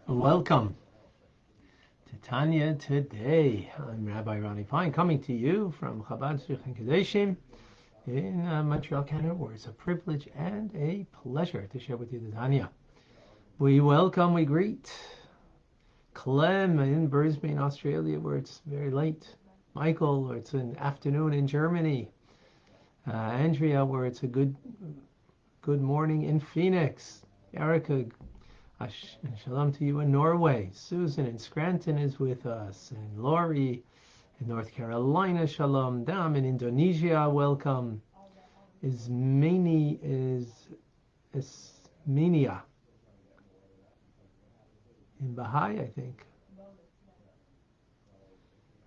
Welcome to Tanya today. I'm Rabbi Ronnie Fine, coming to you from Chabad Shulchan Kadeshim in Montreal, Canada, where it's a privilege and a pleasure to share with you the Tanya. We welcome, we greet Clem in Brisbane, Australia, where it's very late. Michael, where it's an afternoon in Germany. Andrea, where it's a good morning in Phoenix. Erica, shalom to you in Norway. Susan in Scranton is with us. And Lori in North Carolina, shalom. Dam in Indonesia, welcome. Ismenia in Baha'i, I think.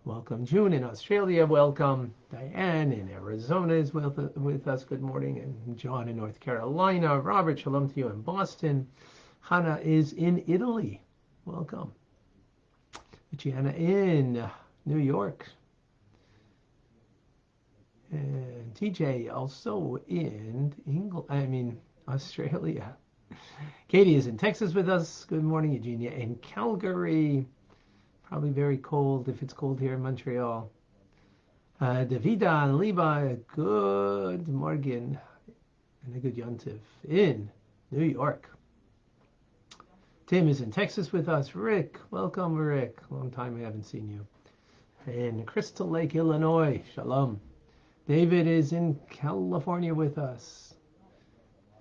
Welcome. June in Australia, welcome. Diane in Arizona is with us, good morning. And John in North Carolina. Robert, shalom to you in Boston. Hannah is in Italy. Welcome. Gianna in New York. And TJ also in Australia. Katie is in Texas with us. Good morning, Eugenia in Calgary. Probably very cold if it's cold here in Montreal. Davida and Levi, good morning and a good yontiv in New York. Tim is in Texas with us. Rick, welcome, Rick. Long time I haven't seen you. In Crystal Lake, Illinois, shalom. David is in California with us.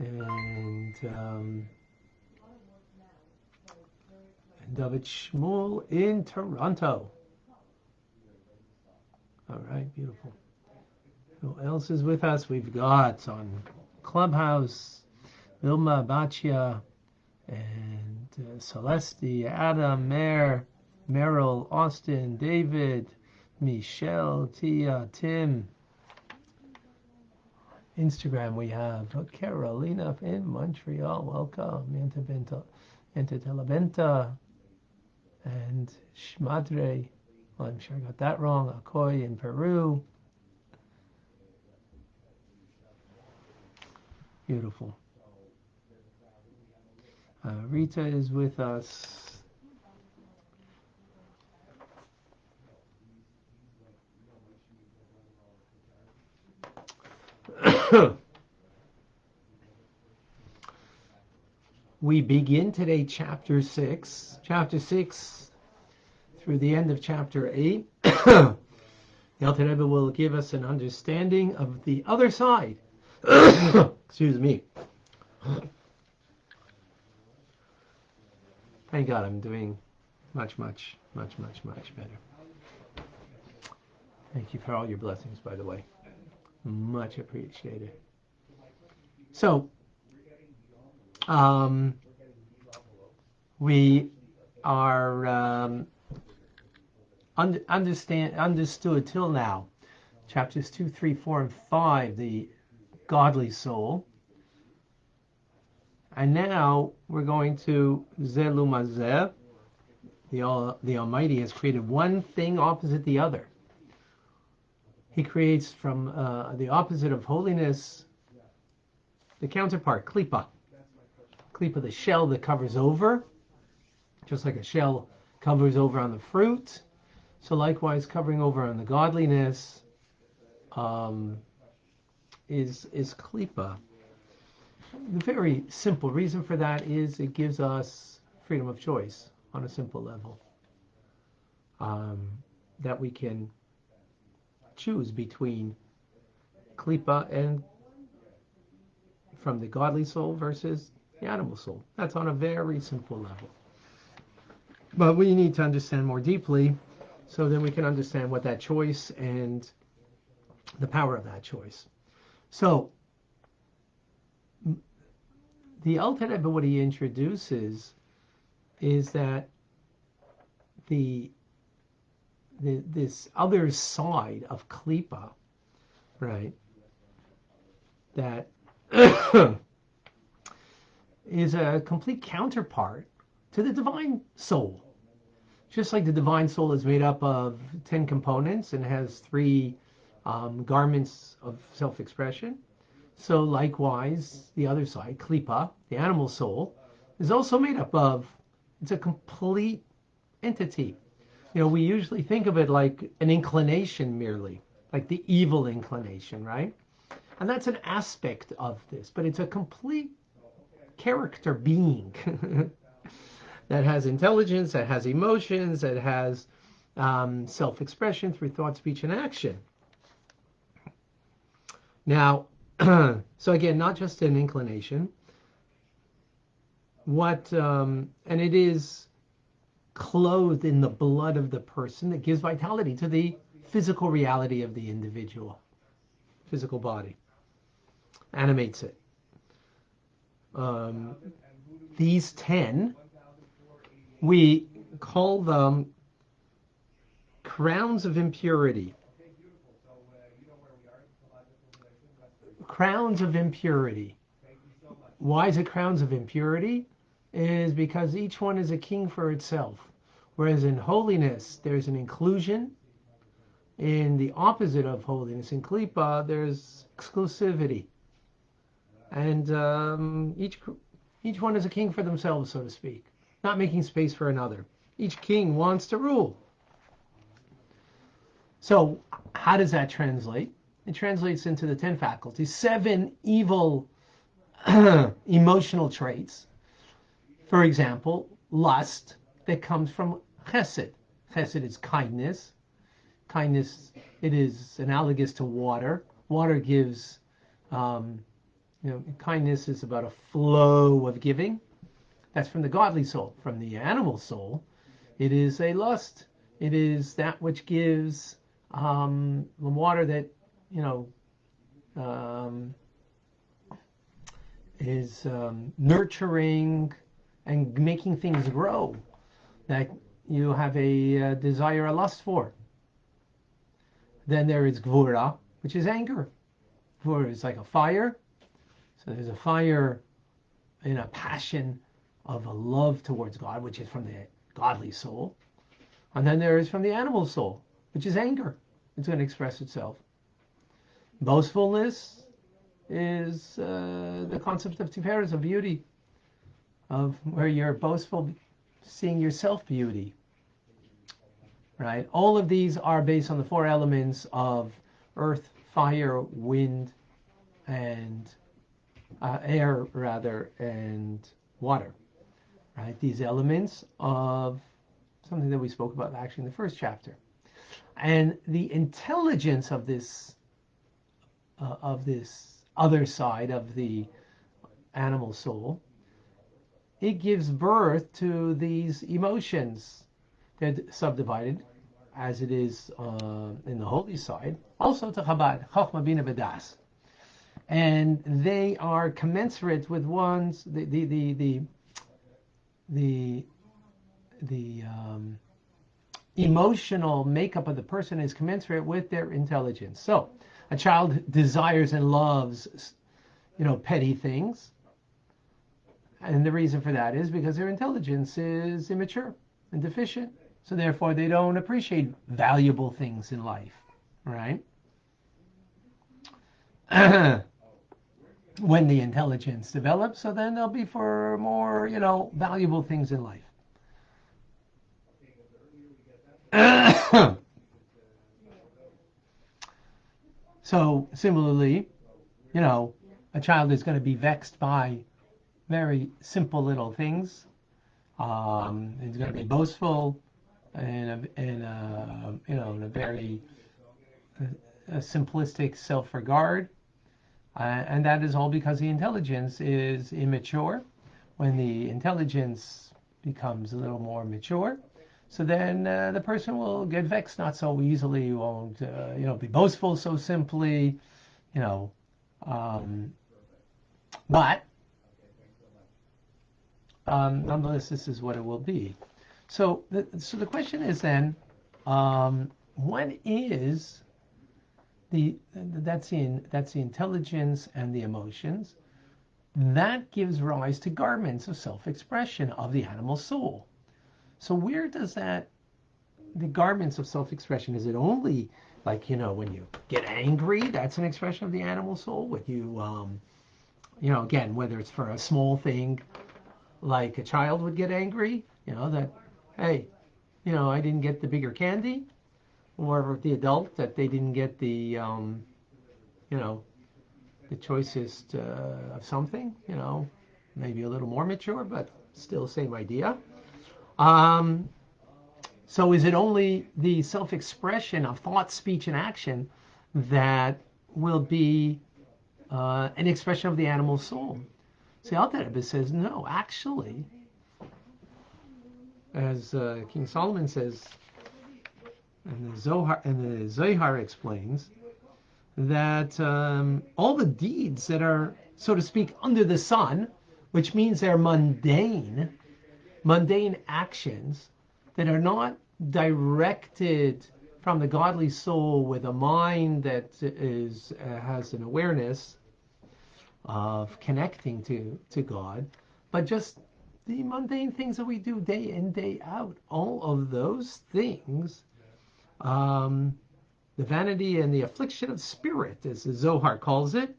And David Shmuel in Toronto. All right, beautiful. Who else is with us? We've got on Clubhouse, Vilma Bachia, and Celeste, Adam, Mare, Merrill, Austin, David, Michelle, Tia, Tim. Instagram we have Carolina in Montreal, welcome. Antetelabenta and Shmadre, I'm sure I got that wrong. Akoy in Peru. Beautiful. Rita is with us. We begin today chapter 6 through the end of chapter 8. The Alter Rebbe will give us an understanding of the other side. Excuse me. Thank God I'm doing much better. Thank you for all your blessings, by the way. Much appreciated. So, we are understood till now, chapters 2, 3, 4, and 5, the godly soul. And now we're going to Zelumazeh. The Almighty has created one thing opposite the other. He creates from the opposite of holiness, the counterpart, klipa. Klipa, the shell that covers over, just like a shell covers over on the fruit. So likewise, covering over on the godliness is klipa. The very simple reason for that is it gives us freedom of choice on a simple level. That we can choose between klipa and from the godly soul versus the animal soul. That's on a very simple level. But we need to understand more deeply so then we can understand what that choice and the power of that choice. So, the Alter Rebbe, what he introduces is that this other side of klipa, right, that is a complete counterpart to the divine soul. Just like the divine soul is made up of 10 components and has 3 garments of self-expression, so likewise, the other side, klipa, the animal soul, is also made up of It's a complete entity. We usually think of it like an inclination merely, like the evil inclination, right? And that's an aspect of this, but it's a complete character being that has intelligence, that has emotions, that has self-expression through thought, speech, and action. Now, so again, not just an inclination. And it is clothed in the blood of the person that gives vitality to the physical reality of the individual, physical body, animates it. These 10, we call them crowns of impurity. Crowns of impurity. Why is it crowns of impurity? Is because each one is a king for itself. Whereas in holiness, there's an inclusion. In the opposite of holiness, in Klippa, there's exclusivity. And each one is a king for themselves, so to speak, not making space for another. Each king wants to rule. So how does that translate? It translates into the 10 faculties, 7 evil emotional traits. For example, lust that comes from chesed. Chesed is kindness. Kindness, it is analogous to water. Water gives, kindness is about a flow of giving. That's from the godly soul. From the animal soul, it is a lust. It is that which gives the water that, is nurturing and making things grow, that you have a desire, a lust for. Then there is gvura, which is anger. Gvura is like a fire. So there's a fire in a passion of a love towards God, which is from the godly soul. And then there is from the animal soul, which is anger. It's going to express itself. Boastfulness is the concept of tiferes, of beauty, of where you're boastful, seeing yourself beauty. Right? All of these are based on the 4 elements of earth, fire, wind, and air, rather, and water. Right? These elements of something that we spoke about actually in the first chapter. And the intelligence of this other side of the animal soul, it gives birth to these emotions. They're subdivided, as it is in the holy side, also to Chabad, Chochmah, Bina, V'das. And they are commensurate with one's the emotional makeup of the person is commensurate with their intelligence. So a child desires and loves, petty things. And the reason for that is because their intelligence is immature and deficient. So therefore they don't appreciate valuable things in life, right? When the intelligence develops, so then they'll be for more, valuable things in life. So similarly, a child is going to be vexed by very simple little things. He's going to be boastful in a very simplistic self-regard. And that is all because the intelligence is immature. When the intelligence becomes a little more mature, so then the person will get vexed not so easily, won't be boastful so simply, but nonetheless, this is what it will be. So the question is then, what is that's the intelligence and the emotions that gives rise to garments of self-expression of the animal soul. So where does the garments of self-expression, is it only like, when you get angry, that's an expression of the animal soul? When you, again, whether it's for a small thing, like a child would get angry, that, hey, I didn't get the bigger candy, or the adult that they didn't get you know, the choicest of something, maybe a little more mature, but still same idea. Um, so is it only the self-expression of thought, speech, and action that will be an expression of the animal soul? See, Alter Rebbe says, no, actually, as King Solomon says, and the Zohar explains, that all the deeds that are, so to speak, under the sun, which means they're mundane actions that are not directed from the godly soul with a mind that has an awareness of connecting to God, but just the mundane things that we do day in, day out. All of those things, the vanity and the affliction of spirit, as the Zohar calls it,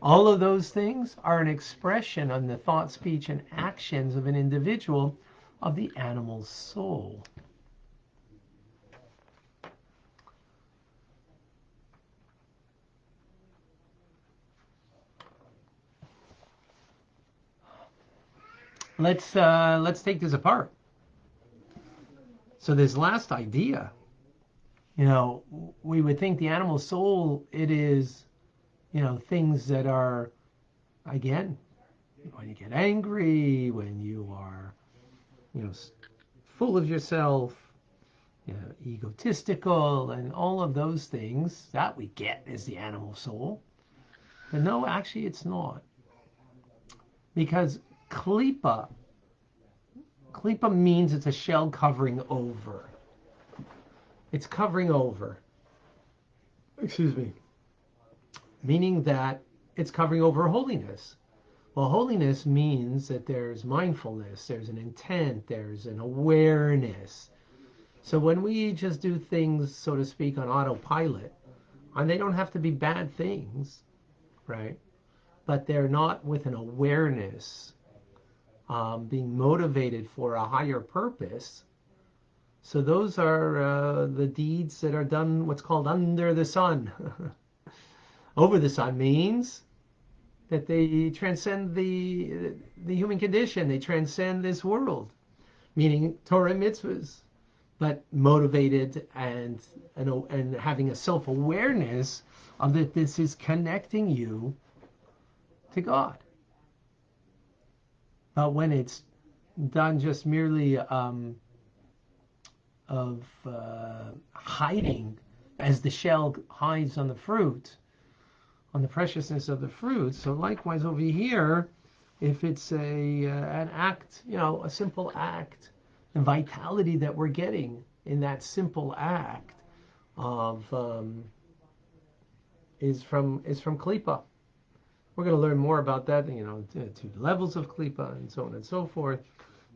all of those things are an expression on the thought, speech, and actions of an individual of the animal soul. Let's take this apart. So this last idea, we would think the animal soul, it is, things that are, again, when you get angry, when you are, full of yourself, egotistical, and all of those things that we get as the animal soul. But no, actually, it's not, because klipa means it's a shell covering over. It's covering over. Excuse me. Meaning that it's covering over holiness. Well, holiness means that there's mindfulness, there's an intent, there's an awareness. So when we just do things, so to speak, on autopilot, and they don't have to be bad things, right? But they're not with an awareness, being motivated for a higher purpose. So those are the deeds that are done, what's called under the sun. Over the sun means that they transcend the human condition. They transcend this world, meaning Torah mitzvahs, but motivated and having a self-awareness of that this is connecting you to God. But when it's done just merely of hiding, as the shell hides on the fruit, on the preciousness of the fruit, so likewise over here, if it's an act, a simple act, the vitality that we're getting in that simple act of is from klipa. We're going to learn more about that, two levels of klipa and so on and so forth.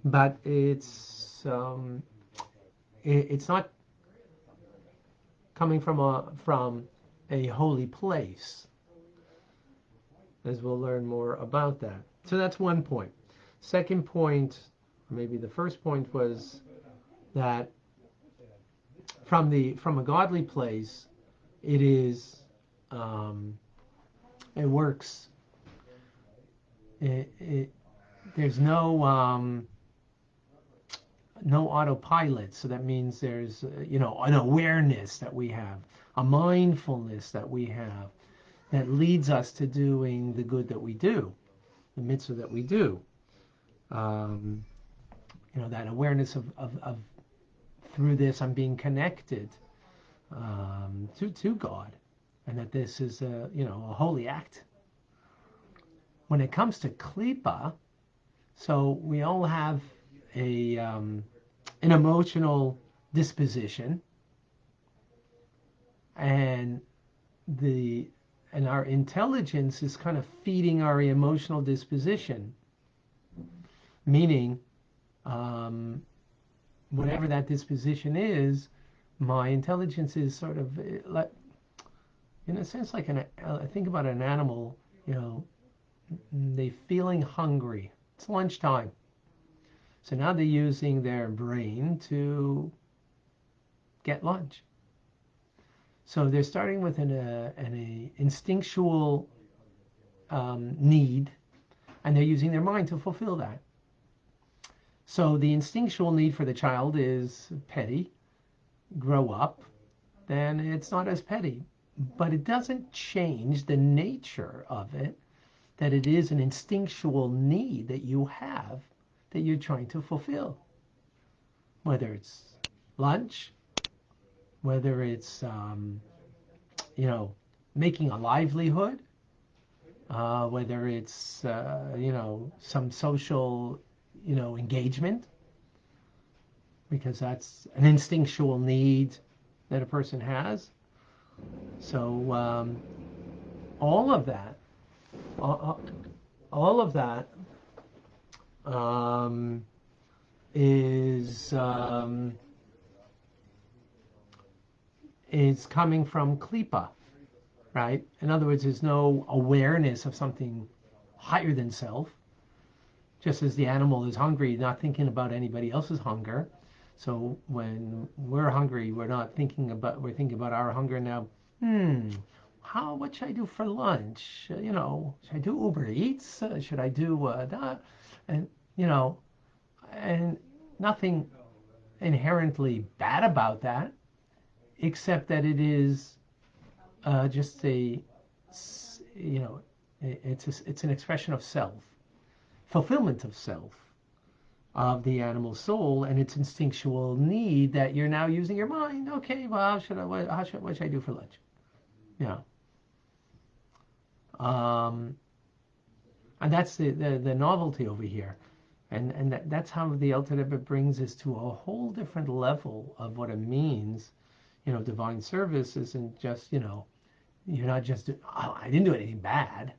But it's not coming from a holy place, as we'll learn more about that. So that's one point. Second point, maybe the first point, was that from a godly place, it is it works. There's no autopilot, so that means there's an awareness that we have, a mindfulness that we have, that leads us to doing the good that we do, the mitzvah that we do. That awareness of through this I'm being connected to God, and that this is a holy act. When it comes to klipa, so we all have an emotional disposition, and our intelligence is kind of feeding our emotional disposition, meaning whatever that disposition is, my intelligence is sort of like, in a sense, like I think about an animal, they feeling hungry. It's lunchtime. So now they're using their brain to get lunch. So they're starting with an instinctual need, and they're using their mind to fulfill that. So the instinctual need for the child is petty. Grow up, then it's not as petty. But it doesn't change the nature of it, that it is an instinctual need that you have that you're trying to fulfill. Whether it's lunch, whether it's, making a livelihood, whether it's, some social, engagement, because that's an instinctual need that a person has. So all of that, all of that is coming from klipa, right? In other words, there's no awareness of something higher than self. Just as the animal is hungry, not thinking about anybody else's hunger. So when we're hungry, we're thinking about our hunger now. What should I do for lunch? Should I do Uber Eats? Should I do that? And and nothing inherently bad about that, except that it is just it's an expression of self, fulfillment of self, of the animal soul, and its instinctual need that you're now using your mind. Okay, well, what should I do for lunch? And that's the novelty over here. And that's how the Alter Rebbe brings us to a whole different level of what it means. Divine service isn't just, you're not just, I didn't do anything bad.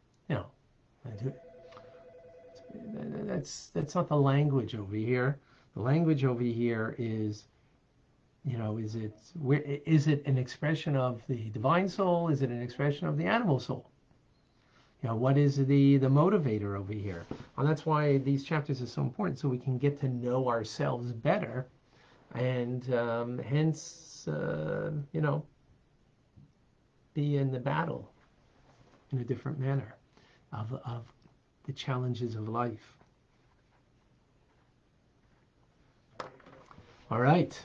That's not the language over here. The language over here is, is it an expression of the divine soul? Is it an expression of the animal soul? What is the motivator over here? And that's why these chapters are so important, so we can get to know ourselves better, and hence, be in the battle in a different manner of the challenges of life. All right.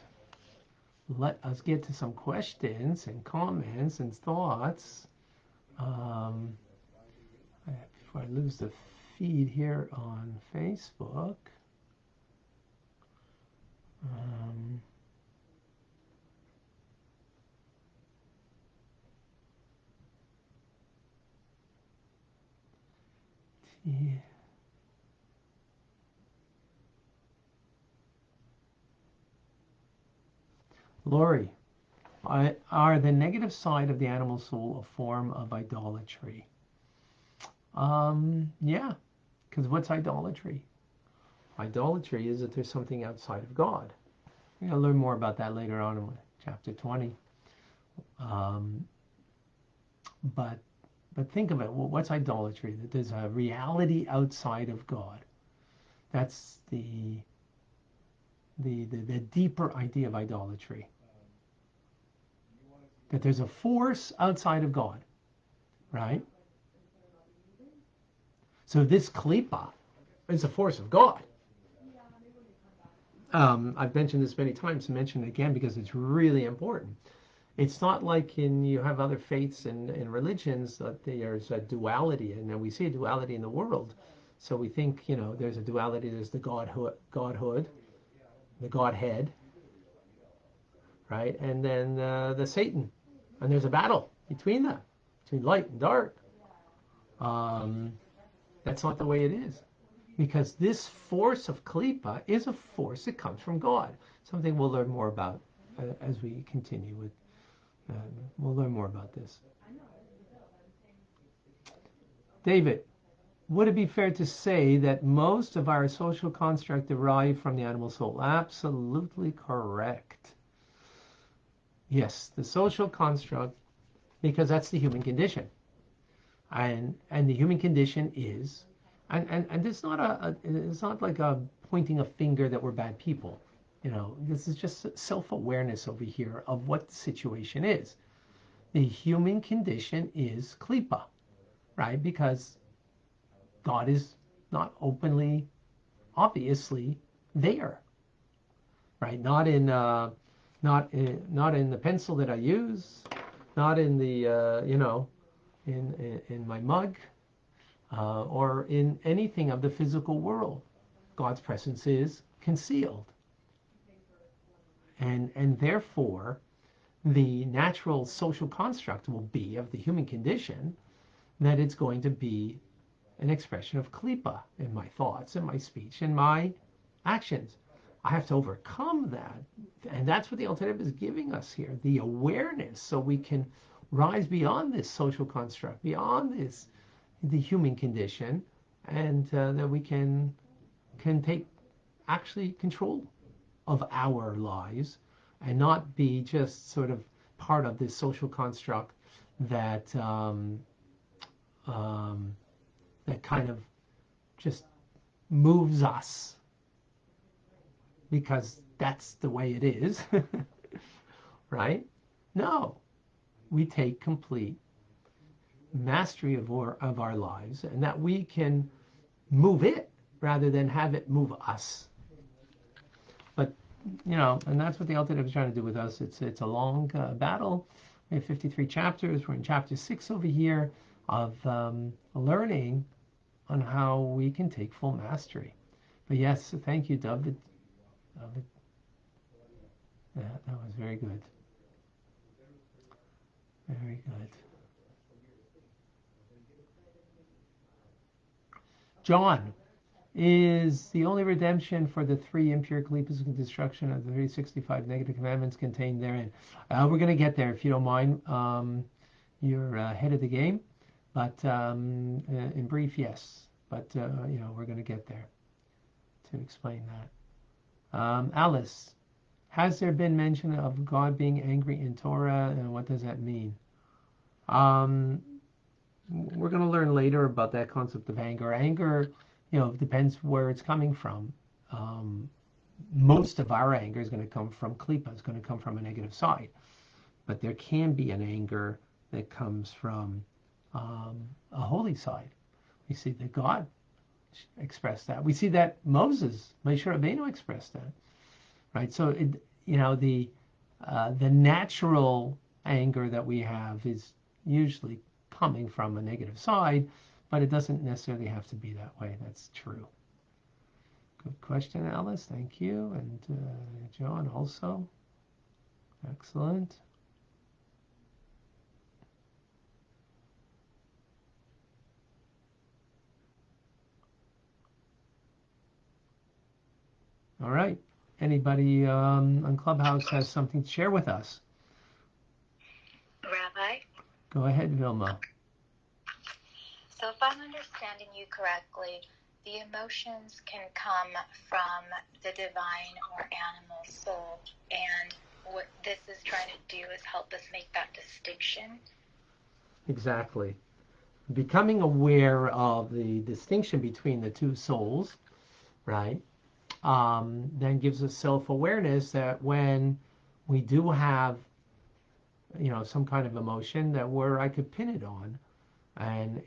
Let us get to some questions and comments and thoughts. Before I lose the feed here on Facebook. Yeah. Lori, are the negative side of the animal soul a form of idolatry? Yeah, because what's idolatry? Idolatry is that there's something outside of God. We're going to learn more about that later on in chapter 20. But think of it. What's idolatry? That there's a reality outside of God. That's the deeper idea of idolatry. That there's a force outside of God, right? So this klipa is a force of God. I've mentioned this many times, mention it again because it's really important. It's not like you have other faiths and religions that there's a duality, and we see a duality in the world. So we think, there's a duality. There's the godhood, the Godhead, right? And then the Satan, and there's a battle between them, between light and dark. That's not the way it is, because this force of klipa is a force that comes from God. Something we'll learn more about as we continue with. We'll learn more about this. David, would it be fair to say that most of our social construct derived from the animal soul? Absolutely correct. Yes, the social construct, because that's the human condition. And the human condition is And it's not like a pointing a finger that we're bad people. This is just self-awareness over here of what the situation is. The human condition is klipa, right? Because God is not openly, obviously there, right? Not in the pencil that I use, not in the in my mug, or in anything of the physical world. God's presence is concealed, and therefore the natural social construct will be of the human condition that it's going to be an expression of klipa in my thoughts and my speech and my actions. I have to overcome that. And that's what the Alter Rebbe is giving us here, the awareness, so we can rise beyond this social construct, beyond the human condition, and that we can take actually control of our lives and not be just sort of part of this social construct that that kind of just moves us because that's the way it is, right? No, we take complete mastery of our lives, and that we can move it rather than have it move us. But and that's what the Alter Rebbe is trying to do with us. It's a long battle. We have 53 chapters. We're in chapter 6 over here of learning on how we can take full mastery. But yes, thank you, David. That was very good. Very good. John, is the only redemption for the 3 impure klipas and destruction of the 365 negative commandments contained therein? We're going to get there, if you don't mind. You're ahead of the game, but in brief, yes. But we're going to get there to explain that. Alice, has there been mention of God being angry in Torah, and what does that mean? We're going to learn later about that concept of anger. Anger, depends where it's coming from. Most of our anger is going to come from klipa. It's going to come from a negative side. But there can be an anger that comes from a holy side. We see that God expressed that. We see that Moses, Moshe Rabbeinu, expressed that. Right? So, the natural anger that we have is usually coming from a negative side, but it doesn't necessarily have to be that way. That's true. Good question, Alice. Thank you. And John also. Excellent. All right. Anybody on Clubhouse has something to share with us? Rabbi? Go ahead, Vilma. So if I'm understanding you correctly, the emotions can come from the divine or animal soul, and what this is trying to do is help us make that distinction. Exactly. Becoming aware of the distinction between the two souls, right, then gives us self-awareness that when we do have, some kind of emotion, that where I could pin it on. And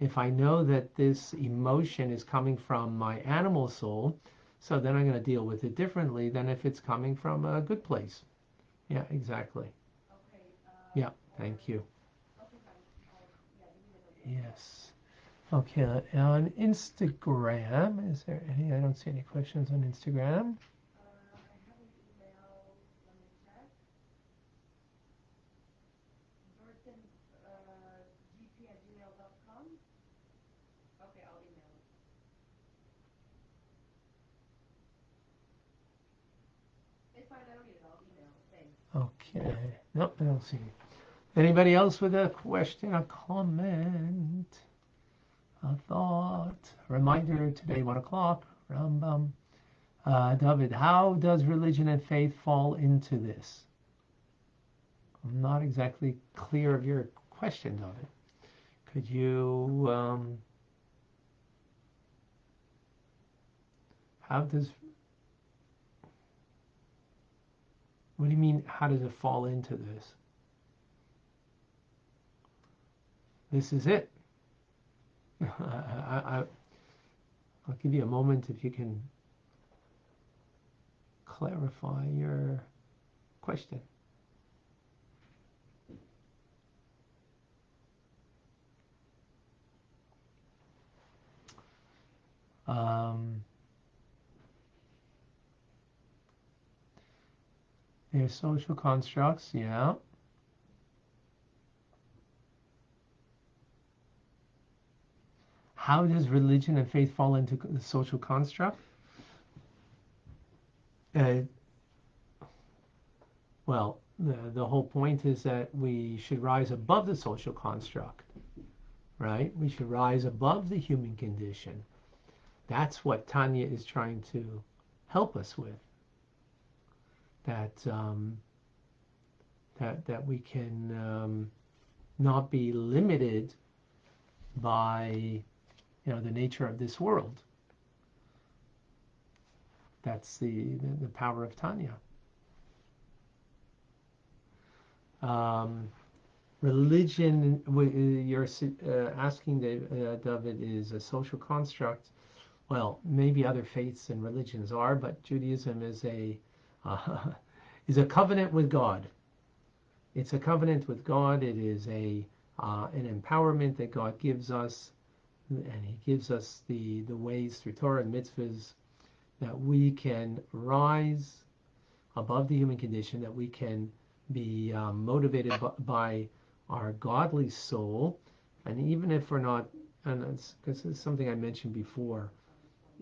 if I know that this emotion is coming from my animal soul, so then I'm going to deal with it differently than if it's coming from a good place. Yeah, exactly. Yeah, thank you. Yes. Okay, on Instagram, is there any? I don't see any questions on Instagram. Okay. Nope, I don't see any. Anybody else with a question, a comment, a thought? Reminder today, 1 o'clock. Rambam. David, how does religion and faith fall into this? I'm not exactly clear of your question, David. Could you what do you mean, how does it fall into this? This is it. I'll give you a moment if you can clarify your question. There's social constructs, yeah. How does religion and faith fall into the social construct? Well, the whole point is that we should rise above the social construct, right? We should rise above the human condition. That's what Tanya is trying to help us with. That we can not be limited by the nature of this world. That's the power of Tanya. Religion, you're asking, David, is a social construct. Well, maybe other faiths and religions are, but Judaism is a covenant with God. It's a covenant with God. It is an empowerment that God gives us, and He gives us the ways through Torah and mitzvahs that we can rise above the human condition, that we can be motivated by our godly soul, and even if we're not, and this is something I mentioned before,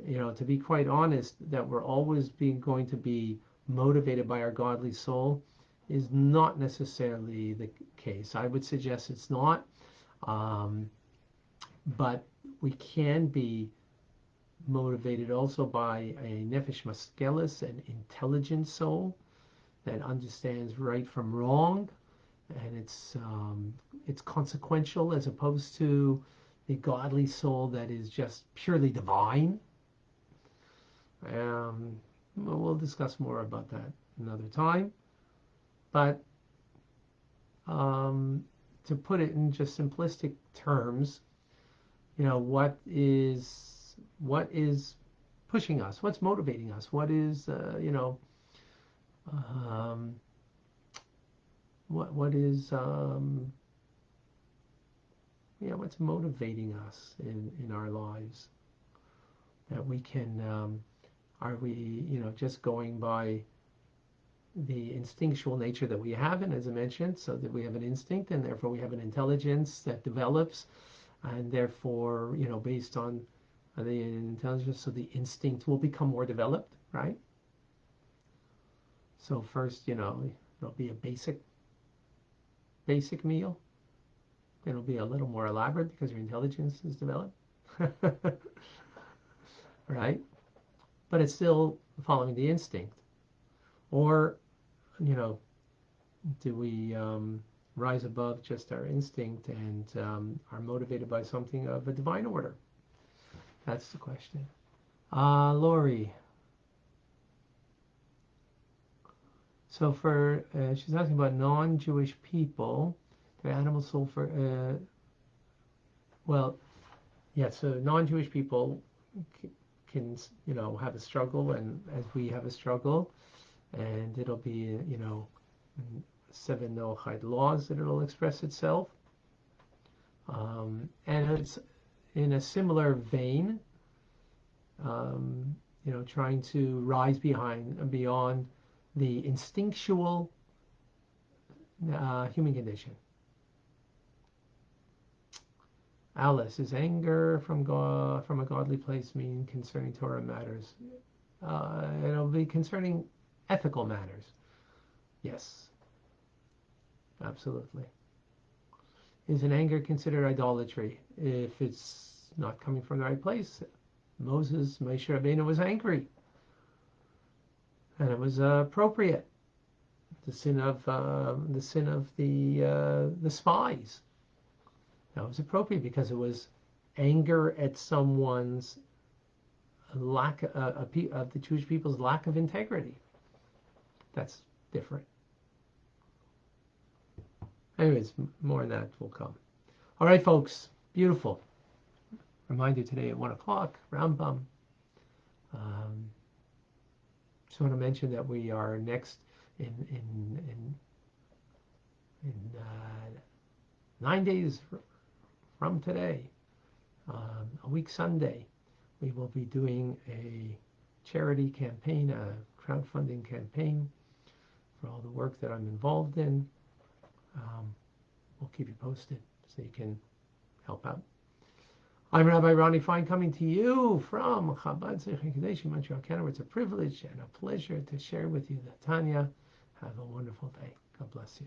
to be quite honest, that we're always going to be motivated by our godly soul is not necessarily the case. I would suggest it's not, but we can be motivated also by a nefesh maskelis, an intelligent soul that understands right from wrong, and it's consequential, as opposed to the godly soul that is just purely divine. We'll discuss more about that another time, but to put it in just simplistic terms, what is pushing us? What's motivating us? What is what is what's motivating us in our lives, that we can are we just going by the instinctual nature that we have, and as I mentioned, so that we have an instinct, and therefore we have an intelligence that develops, and therefore based on the intelligence, so the instinct will become more developed, right? So first, there'll be a basic meal. It'll be a little more elaborate because your intelligence is developed, right? But it's still following the instinct. Or, do we rise above just our instinct and are motivated by something of a divine order? That's the question. Lori. So she's asking about non-Jewish people, their animal soul for, so non-Jewish people can, have a struggle, and as we have a struggle, and it'll be, 7 Noahide laws that it'll express itself. And it's in a similar vein, trying to rise beyond the instinctual human condition. Alice, is anger from a godly place mean concerning Torah matters? It'll be concerning ethical matters. Yes, absolutely. Is an anger considered idolatry if it's not coming from the right place? Moshe Rabbeinu was angry, and it was appropriate. The sin of the spies. That was appropriate because it was anger at someone's lack of the Jewish people's lack of integrity. That's different. Anyways, more on that will come. All right, folks. Beautiful. Reminder today at 1 o'clock, Rambam. Just want to mention that we are next in 9 days from today, a week Sunday, we will be doing a charity campaign, a crowdfunding campaign for all the work that I'm involved in. We'll keep you posted so you can help out. I'm Rabbi Ronnie Fine, coming to you from Chabad Zichron Kadesh in Montreal, Canada. It's a privilege and a pleasure to share with you the Tanya. Have a wonderful day. God bless you.